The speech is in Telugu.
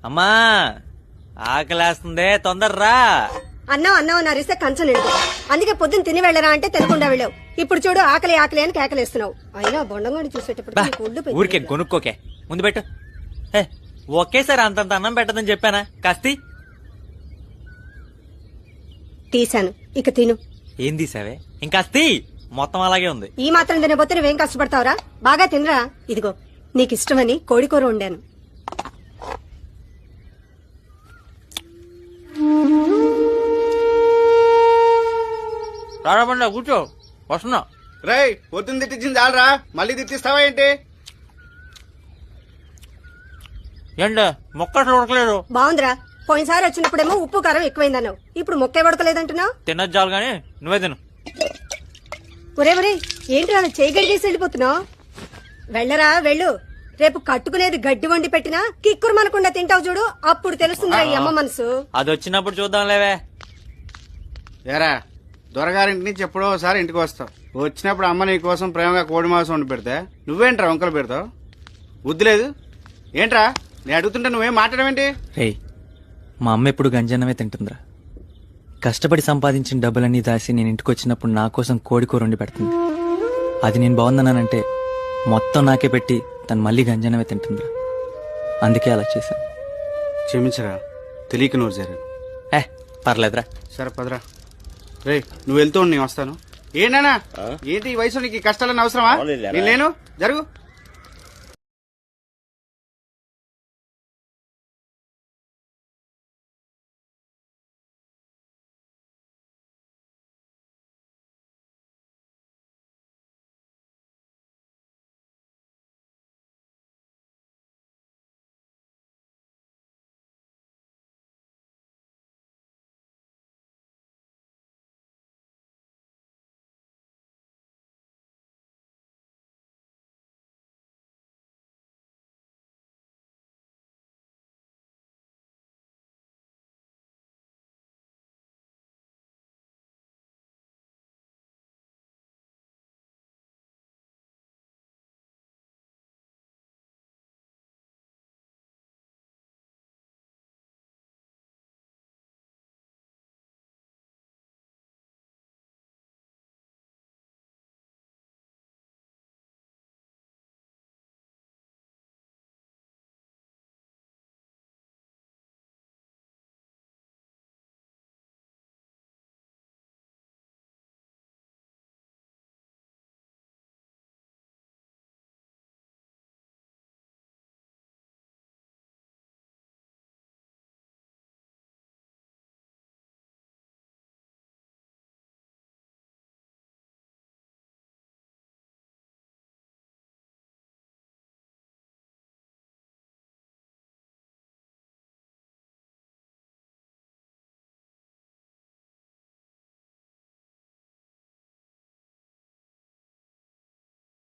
అమ్మా ఆకలేస్తుందే తొందర్రా. అన్నం నరిస్తే కంచం నిండు. అందుకే పొద్దున్న తిని వెళ్ళరా అంటే తినకుండా వెళ్ళావు. ఇప్పుడు చూడు ఆకలి ఆకలి అని కేకలేస్తున్నావు. అయినా బొండంగాని చూసేటప్పుడు బా, నీకు ఒళ్ళు పెరిగింది. ఊరికే కొనుక్కోకే, ముందు పెట్టు. హే, ఒకేసారి అంతంత అన్నం పెట్టదని చెప్పానా? కాస్తి తీశాను, ఇక తిను. ఏం తీసావే? ఇంకాస్తి మొత్తం అలాగే ఉంది. ఈ మాత్రం తినబోతే నువ్వేం కష్టపడతావురా? బాగా తినరా. ఇదిగో నీకు ఇష్టమని కోడికూర వండాను. రాబడి కూర్చో, వస్తున్నా. రై పొద్దున్న తిట్టించింది చాలరా, మళ్ళీ తిట్టిస్తావా ఏంటి? ఏంటి మొక్క అసలు ఉడకలేదు? బాగుందిరా. పోయినసారి వచ్చినప్పుడేమో ఉప్పు కారం ఎక్కువైందన్నావు, ఇప్పుడు మొక్కే పడకలేదంటున్నావు. తినొచ్చు చాలు గానీ నువ్వే తిను. ఒరే ఏంటి అలా చేయి గడిగేసి వెళ్ళిపోతున్నావు? వెళ్ళరా వెళ్ళు. రేపు కట్టుకునేది గడ్డి వండి పెట్టినా కిక్కురు మనకుండా తింటావు చూడు, అప్పుడు తెలుస్తుందిరా ఈ అమ్మ మనసు. అది వచ్చినప్పుడు చూద్దాం లేవే. ఏరా దొరగారింటి నుంచి ఎప్పుడో ఒకసారి ఇంటికి వస్తావు. వచ్చినప్పుడు అమ్మ నీ కోసం ప్రేమగా కోడి మాంసం వండి పెడితే నువ్వేంట్రా వంకలు పెడతావు? బుద్ధి లేదు ఏంట్రా? నేను అడుగుతుంటే నువ్వేం మాట్లాడమేంటి? రే, మా అమ్మ ఎప్పుడు గంజన్నమే తింటుందిరా. కష్టపడి సంపాదించిన డబ్బులన్నీ దాసి నేను ఇంటికి వచ్చినప్పుడు నా కోసం కోడి కూర వండి పెడుతుంది. అది నేను బాగుందన్నానంటే మొత్తం నాకే పెట్టి తను మళ్ళీ గంజన్నమే తింటుందిరా. అందుకే అలా చేశాను. క్షమించరా, తెలియక నోరు జరిగాను. పర్లేదురా. సరే పదరా. రే నువ్వు వెళ్తూ ఉండి నేను వస్తాను. ఏంటన్నా ఏంటి ఈ వయసు నీకు ఈ కష్టాలన్నీ అవసరమా? నేను లేను, జరుగు.